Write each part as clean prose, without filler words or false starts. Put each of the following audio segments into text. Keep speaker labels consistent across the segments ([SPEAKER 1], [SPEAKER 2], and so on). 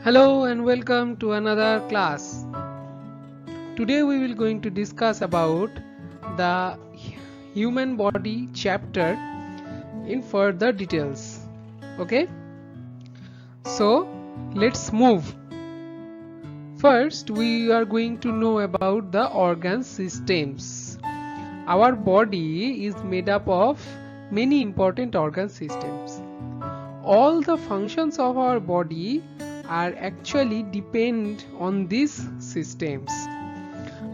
[SPEAKER 1] Hello and welcome to another class. Today we will going to discuss about the human body chapter in further details. Okay? So let's move. First we are going to know about the organ systems. Our body is made up of many important organ systems. All the functions of our body are actually depend on these systems.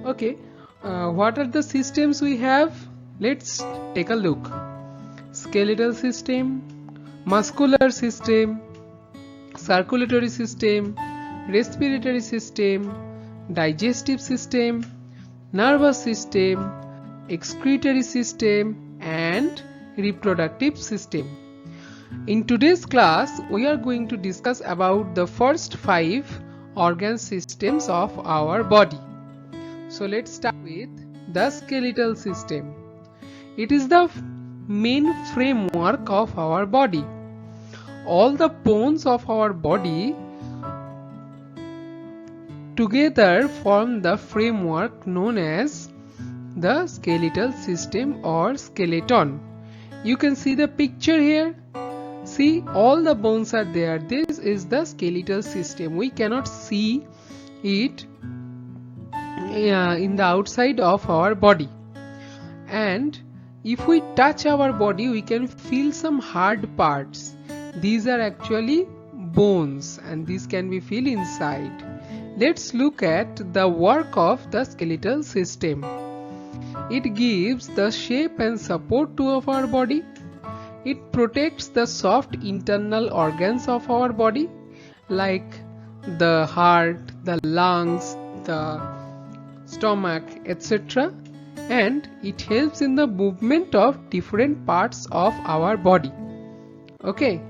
[SPEAKER 1] Okay, what are the systems we have? Let's take a look. Skeletal system, muscular system, circulatory system, respiratory system, digestive system, nervous system, excretory system, and reproductive system. In today's class, we are going to discuss about the first 5 organ systems of our body. So let's start with the skeletal system. It is the main framework of our body. All the bones of our body together form the framework known as the skeletal system or skeleton. You can see the picture here. See, all the bones are there. This is the skeletal system. We cannot see it in the outside of our body. And if we touch our body, we can feel some hard parts. These are actually bones and these can be feel inside. Let's look at the work of the skeletal system. It gives the shape and support to our body. It protects the soft internal organs of our body like the heart, the lungs, the stomach, etc. And it helps in the movement of different parts of our body. Okay,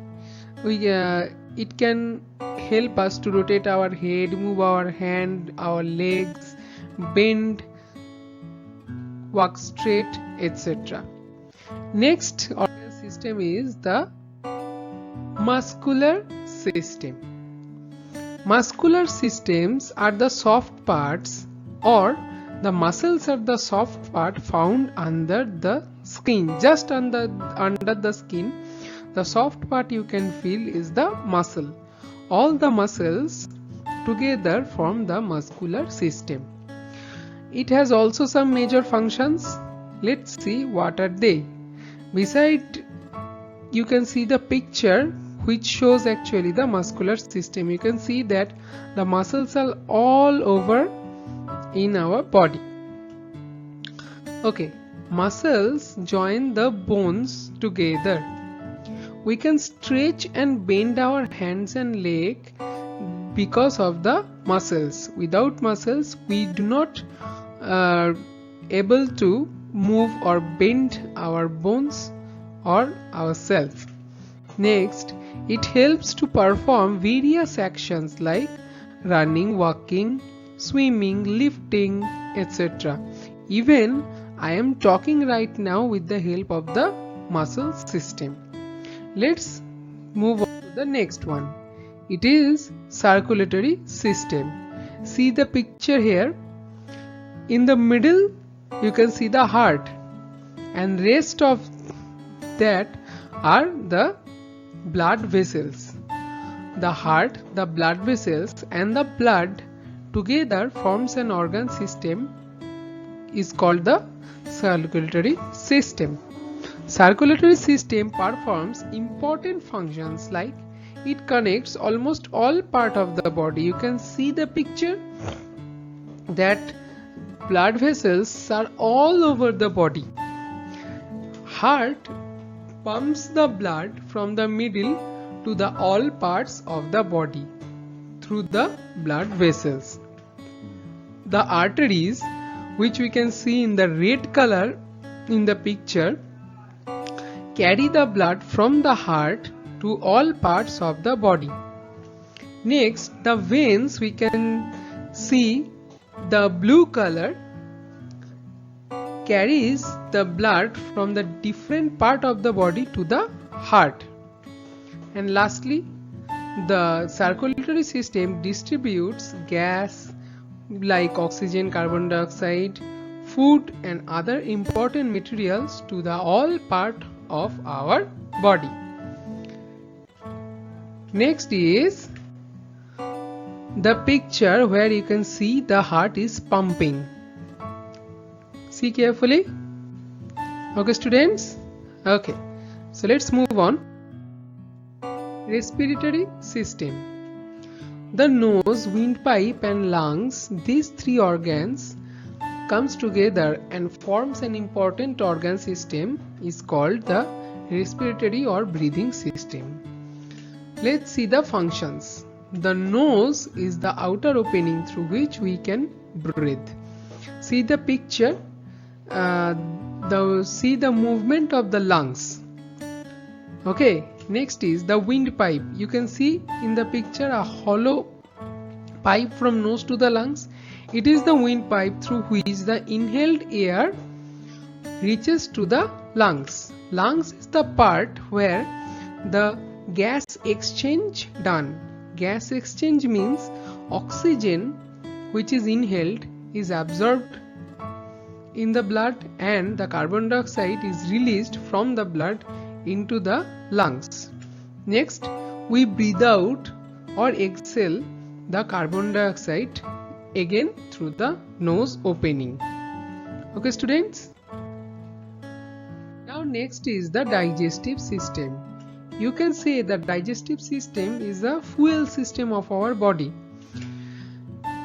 [SPEAKER 1] it can help us to rotate our head, move our hand, our legs, bend, walk straight, etc. Next system is the muscular system. Muscular systems are the soft parts, or the muscles are the soft part found under the skin, just under the skin. The soft part you can feel is the muscle. All the muscles together form the muscular system. It has also some major functions. Let's see what are they. Beside, you can see the picture which shows actually the muscular system. You can see that the muscles are all over in our body. Okay, muscles join the bones together. We can stretch and bend our hands and legs because of the muscles. Without muscles, we do not able to move or bend our bones or ourselves. Next, it helps to perform various actions like running, walking, swimming, lifting, etc. Even I am talking right now with the help of the muscle system. Let's move on to the next one. It is circulatory system. See the picture here. In the middle you can see the heart, and rest of that are the blood vessels. The heart, the blood vessels and the blood together forms an organ system is called the circulatory system. Circulatory system performs important functions like it connects almost all part of the body. You can see the picture that blood vessels are all over the body. Heart pumps the blood from the middle to the all parts of the body through the blood vessels. The arteries, which we can see in the red color in the picture, carry the blood from the heart to all parts of the body. Next, the veins, we can see the blue color, carries the blood from the different part of the body to the heart. And lastly, the circulatory system distributes gas like oxygen, carbon dioxide, food and other important materials to the all part of our body. Next is the picture where you can see the heart is pumping. See carefully. Okay students? Okay. So let's move on. Respiratory system. The nose, windpipe and lungs, these three organs comes together and forms an important organ system is called the respiratory or breathing system. Let's see the functions. The nose is the outer opening through which we can breathe. See the picture. See the movement of the lungs. Okay, next is the windpipe. You can see in the picture a hollow pipe from nose to the lungs. It is the windpipe through which the inhaled air reaches to the lungs. Lungs is the part where the gas exchange done. Gas exchange means oxygen which is inhaled is absorbed in the blood and the carbon dioxide is released from the blood into the lungs. Next, we breathe out or exhale the carbon dioxide again through the nose opening. Okay students? Now next is the digestive system. You can say the digestive system is the fuel system of our body.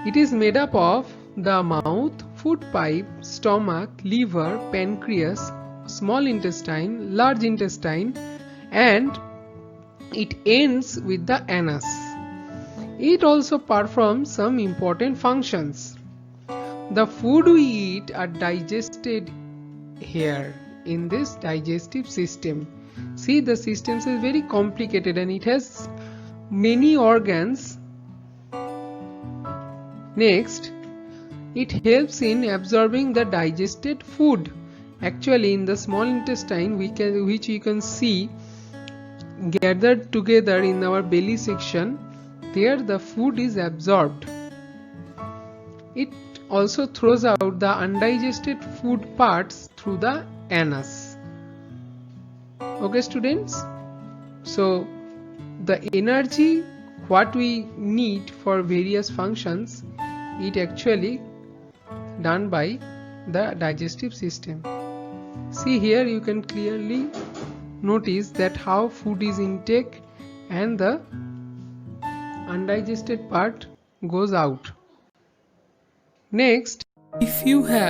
[SPEAKER 1] It is made up of the mouth, food pipe, stomach, liver, pancreas, small intestine, large intestine, and it ends with the anus. It also performs some important functions. The food we eat are digested here in this digestive system. See, the system is very complicated and it has many organs. Next, it helps in absorbing the digested food. Actually, in the small intestine, which you can see gathered together in our belly section, there the food is absorbed. It also throws out the undigested food parts through the anus. Okay students? So the energy what we need for various functions, it actually done by the digestive system. See here you can clearly notice that how food is intake and the undigested part goes out. Next, if you have